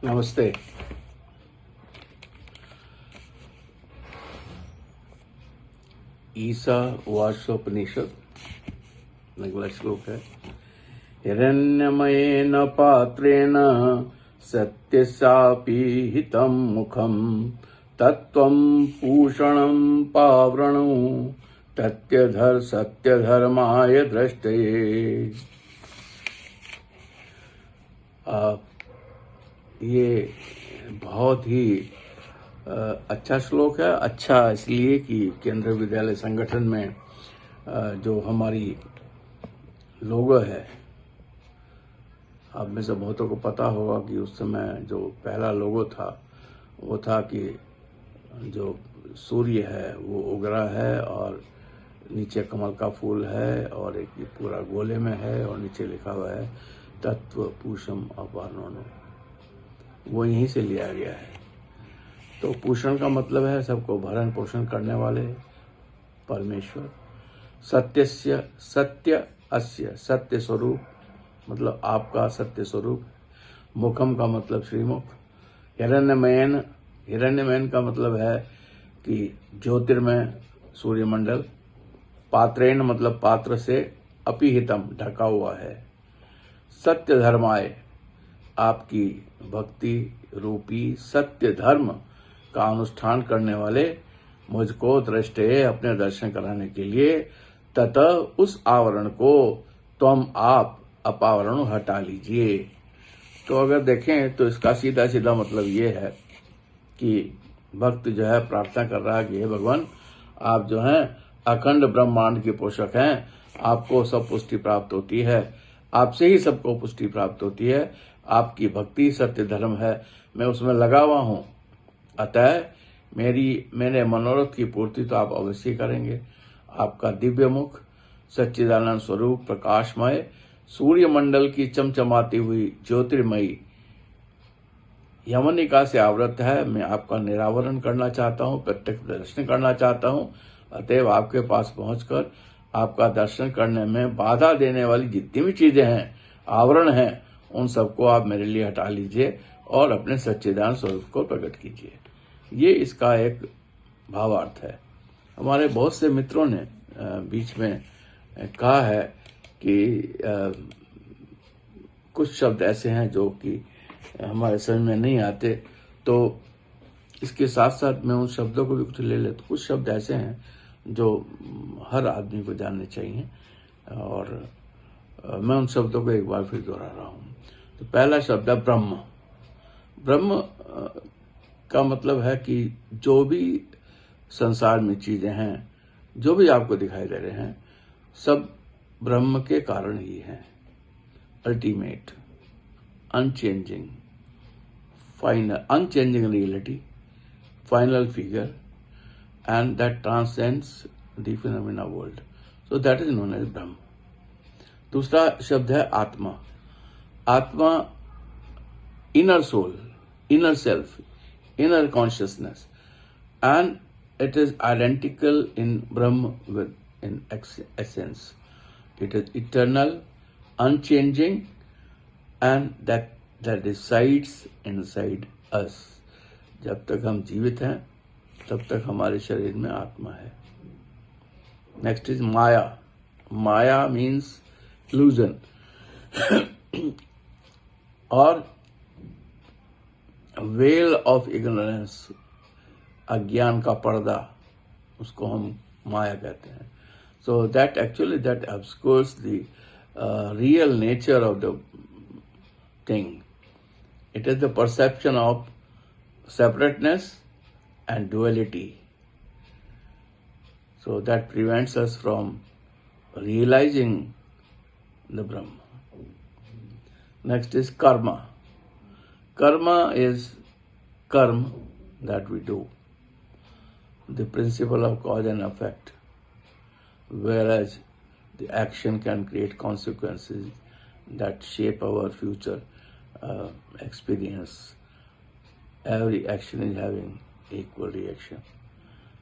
नमस्ते। ईसा वाशोपनिषद अगला श्लोक है। हिरण्यमयेन पात्रेण सत्यस्यापि हितं मुखं तत्त्वं पूषणं पावृणु तत्यधर सत्यधर्माय दृष्टये। ये बहुत ही अच्छा श्लोक है। अच्छा इसलिए कि केंद्रीय विद्यालय संगठन में जो हमारी लोगो है, आप में से बहुतों को पता होगा कि उस समय जो पहला लोगो था वो था कि जो सूर्य है वो उगरा है और नीचे कमल का फूल है और एक ये पूरा गोले में है और नीचे लिखा हुआ है तत्व पूषम अपानो। वो यहीं से लिया गया है। तो पूषण का मतलब है सबको भरण पोषण करने वाले परमेश्वर। सत्यस्य सत्य अस्य सत्य स्वरूप मतलब आपका सत्य स्वरूप। मुखम का मतलब श्रीमुख। हिरण्यमयन, हिरण्यमयन का मतलब है कि ज्योतिर्मय सूर्यमंडल। पात्रेण मतलब पात्र से, अपिहितम ढका हुआ है। सत्य धर्माय आपकी भक्ति रूपी सत्य धर्म का अनुष्ठान करने वाले मुझको दृष्टे अपने दर्शन कराने के लिए ततः उस आवरण को तुम आप अपावरण हटा लीजिए। तो अगर देखें तो इसका सीधा सीधा मतलब ये है कि भक्त जो है प्रार्थना कर रहा है कि हे भगवान, आप जो हैं अखंड ब्रह्मांड के पोषक हैं, आपको सब पुष्टि प्राप्त होती है, आपसे ही सबको पुष्टि प्राप्त होती है। आपकी भक्ति सत्य धर्म है, मैं उसमें लगा हुआ हूं, अतः मेरे मनोरथ की पूर्ति तो आप अवश्य करेंगे। आपका दिव्य मुख सच्चिदानंद स्वरूप प्रकाशमय सूर्यमंडल की चमचमाती हुई ज्योतिर्मयी यमनिका से आवृत है। मैं आपका निरावरण करना चाहता हूं, प्रत्यक्ष दर्शन करना चाहता हूं। अतएव आपके पास पहुंचकर आपका दर्शन करने में बाधा देने वाली जितनी भी चीजें हैं, आवरण हैं, उन सबको आप मेरे लिए हटा लीजिए और अपने सच्चिदानंद स्वरूप को प्रकट कीजिए। ये इसका एक भावार्थ है। हमारे बहुत से मित्रों ने बीच में कहा है कि कुछ शब्द ऐसे हैं जो कि हमारे समझ में नहीं आते, तो इसके साथ साथ मैं उन शब्दों को भी कुछ ले लेता। कुछ शब्द ऐसे हैं जो हर आदमी को जानने चाहिए और मैं उन शब्दों को एक बार फिर दोहरा रहा हूं। तो पहला शब्द है ब्रह्म। ब्रह्म का मतलब है कि जो भी संसार में चीजें हैं, जो भी आपको दिखाई दे रहे हैं, सब ब्रह्म के कारण ही हैं। Ultimate, unchanging, final, unchanging reality, final figure, and that transcends the phenomena world. So that is known as Brahma. दूसरा शब्द है आत्मा। आत्मा inner soul, inner self, inner consciousness, and it is identical in Brahma with in essence. It is eternal, unchanging, and that resides inside us. जब तक हम जीवित हैं तब तक हमारे शरीर में आत्मा है। Next is Maya. Maya means illusion और वेल ऑफ इग्नोरेंस, अज्ञान का पर्दा, उसको हम माया कहते हैं। So that actually that obscures the real nature of the thing. It is the perception of separateness and duality. So that prevents us from realizing the Brahma. Next is karma. Karma is karma that we do, the principle of cause and effect, whereas the action can create consequences that shape our future experience. Every action is having equal reaction.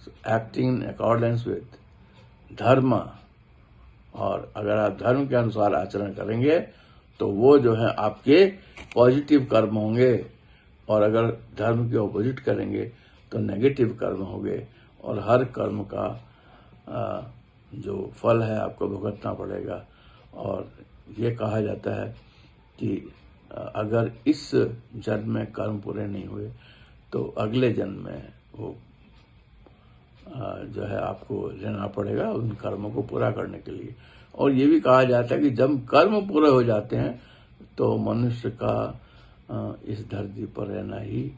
So acting in accordance with धर्म, और अगर आप धर्म के अनुसार आचरण करेंगे तो वो जो है आपके पॉजिटिव कर्म होंगे, और अगर धर्म के ऑपोजिट करेंगे तो नेगेटिव कर्म हो गए, और हर कर्म का जो फल है आपको भुगतना पड़ेगा। और ये कहा जाता है कि अगर इस जन्म में कर्म पूरे नहीं हुए तो अगले जन्म में वो जो है आपको लेना पड़ेगा उन कर्मों को पूरा करने के लिए। और ये भी कहा जाता है कि जब कर्म पूरे हो जाते हैं तो मनुष्य का इस धरती पर रहना ही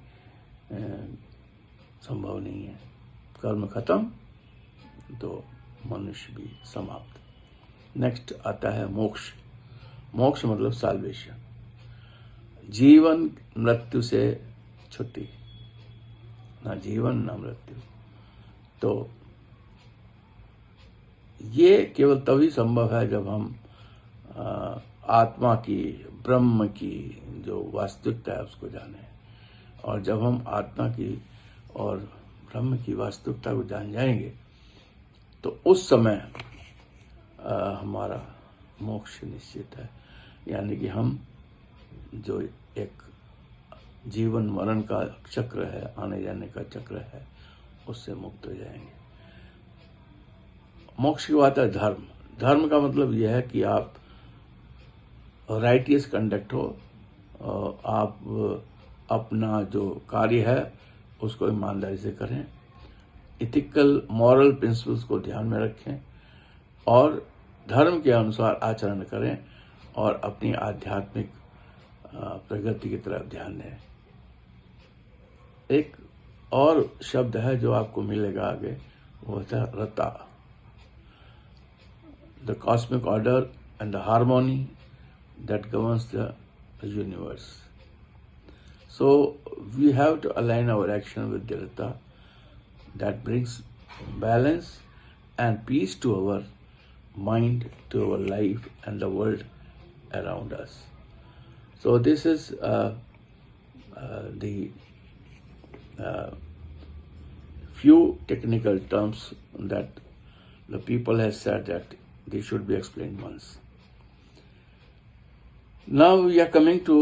संभव नहीं है। कर्म खत्म तो मनुष्य भी समाप्त। नेक्स्ट आता है मोक्ष। मोक्ष मतलब साल्वेशन, जीवन मृत्यु से छुट्टी, ना जीवन ना मृत्यु। तो ये केवल तभी संभव है जब हम आत्मा की, ब्रह्म की जो वास्तविकता है उसको जाने। और जब हम आत्मा की और ब्रह्म की वास्तविकता को जान जाएंगे तो उस समय हमारा मोक्ष निश्चित है। यानी कि हम जो एक जीवन मरण का चक्र है, आने जाने का चक्र है, उससे मुक्त हो जाएंगे। मोक्ष की बात है धर्म। धर्म का मतलब यह है कि आप राइटियस कंडक्ट हो, आप अपना जो कार्य है उसको ईमानदारी से करें, इथिकल मॉरल प्रिंसिपल्स को ध्यान में रखें और धर्म के अनुसार आचरण करें और अपनी आध्यात्मिक प्रगति की तरफ ध्यान दें। एक और शब्द है जो आपको मिलेगा आगे, वो होता है रता, the cosmic order and the harmony that governs the universe. So we have to align our action with the Rata that brings balance and peace to our mind, to our life and the world around us. So this is the few technical terms that the people have said that they should be explained once. Now we are coming to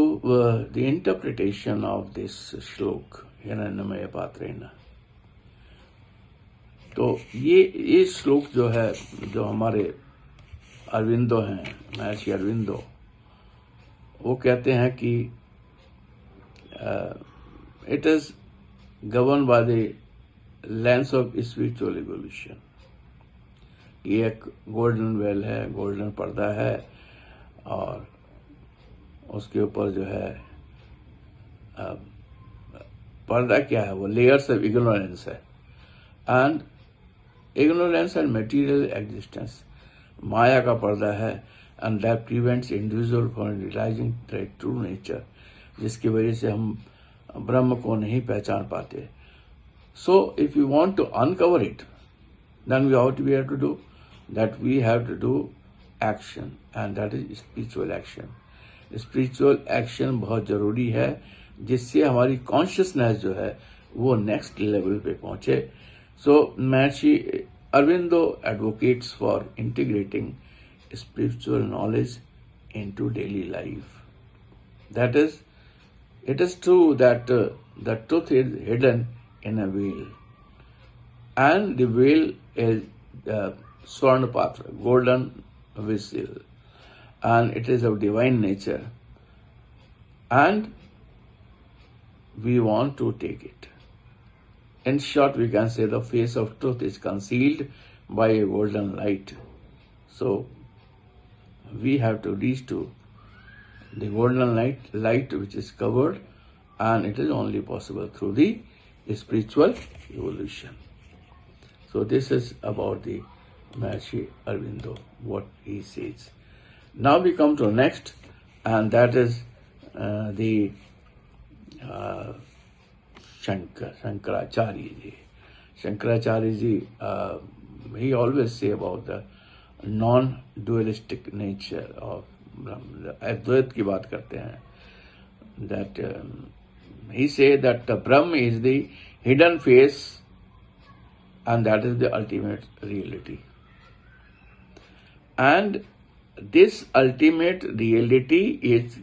the interpretation of this shlok, Hiranyamaya पात्रेण। तो ये श्लोक जो है, जो हमारे अरविंदो हैं, महर्षि अरविंदो, वो कहते हैं कि it is governed by the lens of spiritual evolution। ये एक गोल्डन वेल है, गोल्डन पर्दा है, और उसके ऊपर जो है पर्दा क्या है, वो लेयर्स ऑफ इग्नोरेंस है। And ignorance and material existence, माया का पर्दा है, and that prevents individual from realizing the true nature, जिसकी वजह से हम ब्रह्म को नहीं पहचान पाते। So if you want to uncover it, then we have to do that, we have to do action, and that is spiritual action. Spiritual action बहुत जरूरी है, जिससे हमारी कॉन्शियसनेस जो है वो नेक्स्ट लेवल पे पहुंचे। सो महर्षि Aurobindo advocates for integrating spiritual knowledge into daily life. That is, it is true that the truth is hidden in a well, and the well is स्वर्ण पात्र, golden vessel, and it is of divine nature, and we want to take it. In short, we can say the face of truth is concealed by a golden light. So we have to reach to the golden light which is covered, and it is only possible through the spiritual evolution. So this is about the Maharishi Aurobindo, what he says. Now we come to next, and that is the Shankaracharya ji. Shankaracharya ji, he always say about the non-dualistic nature of Brahma. Advait की बात करते हैं, that he say that the Brahma is the hidden face, and that is the ultimate reality. And this ultimate reality is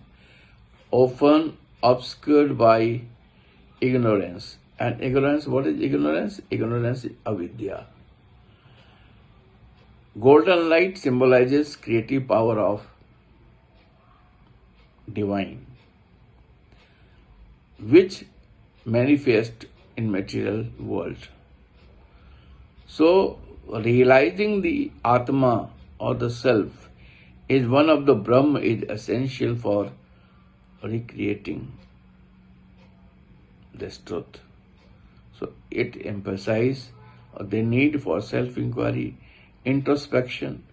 often obscured by ignorance. And ignorance, what is ignorance? Ignorance is avidya. Golden light symbolizes creative power of divine, which manifest in material world. So, realizing the Atma or the Self is one of the Brahma is essential for recreating this truth. So, it emphasizes the need for self-inquiry, introspection,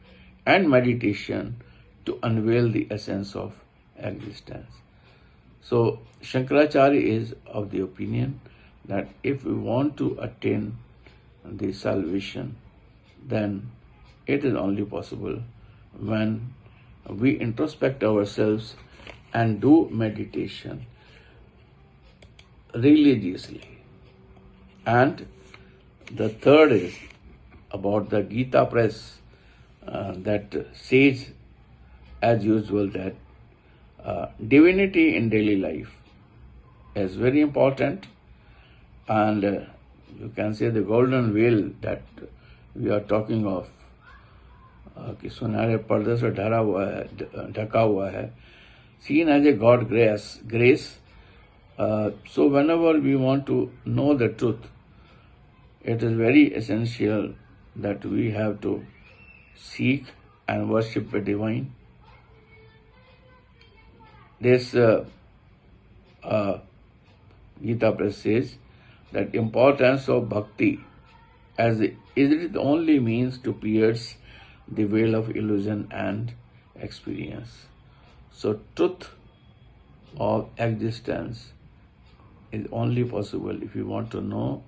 and meditation to unveil the essence of existence. So, Shankaracharya is of the opinion that if we want to attain the salvation, then it is only possible when we introspect ourselves and do meditation religiously. And the third is about the Gita Press that says, as usual, that divinity in daily life is very important, and you can say the golden veil that we are talking of कि सुनहरे पर्दे से ढका हुआ है, seen as a God grace. So whenever we want to know the truth, it is very essential that we have to seek and worship the divine. This Gita Press says that importance of bhakti as is it the only means to pierce the veil of illusion and experience. So truth of existence is only possible if you want to know,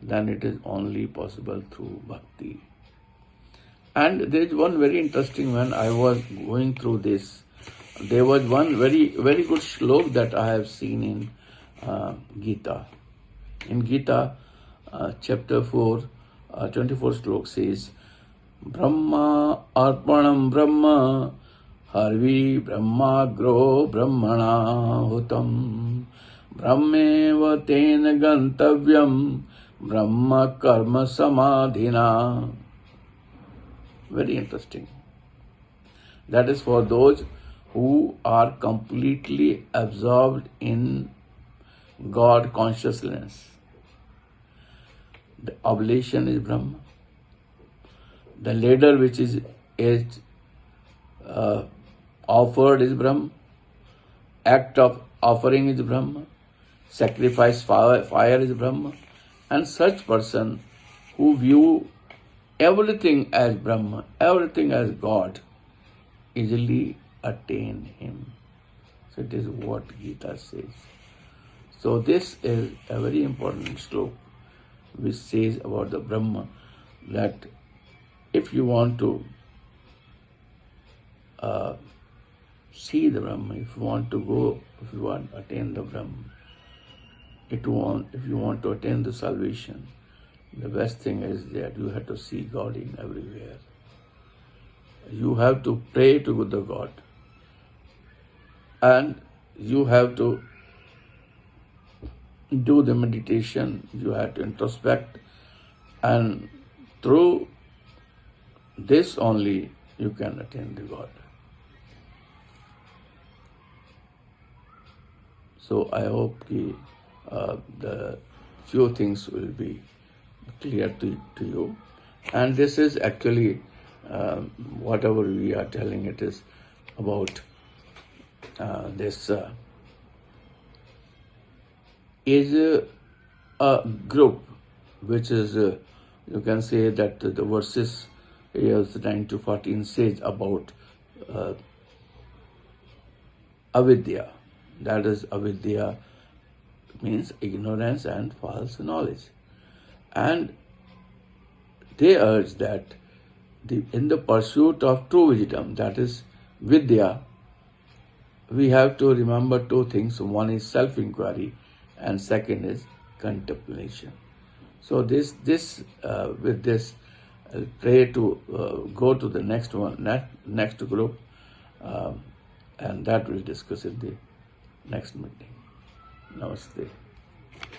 then it is only possible through bhakti. And there is one very interesting when I was going through this. There was one very good shlok that I have seen in Gita. In Gita, chapter 4, 24 shlok says, Brahma arpanam Brahma harvi brahmagro brahmana hutam brahmeva tena gantavyam brahma karma samadhina. Very interesting. That is for those who are completely absorbed in God consciousness. The oblation is Brahma. The ladder which is offered is Brahma. Act of offering is Brahma. Sacrifice fire is Brahma. And such person who view everything as Brahma, everything as God, easily attain Him. So it is what Gita says. So this is a very important sloka which says about the Brahma, that if you want to see the Brahma, if you want to attain the Brahma, if you want to attain the salvation, the best thing is that you have to see God in everywhere. You have to pray to the God, and you have to do the meditation, you have to introspect, and through this only you can attain the God. So I hope the few things will be clear to you. And this is actually whatever we are telling, it is about this is a group which is, you can say that the verses years 9 to 14 says about avidya. That is, avidya means ignorance and false knowledge. And they urge that in the pursuit of true wisdom, that is vidya, we have to remember two things. One is self-inquiry and second is contemplation. So with this, I'll pray to go to the next group, and that we'll discuss in the next meeting. Namaste.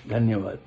धन्यवाद।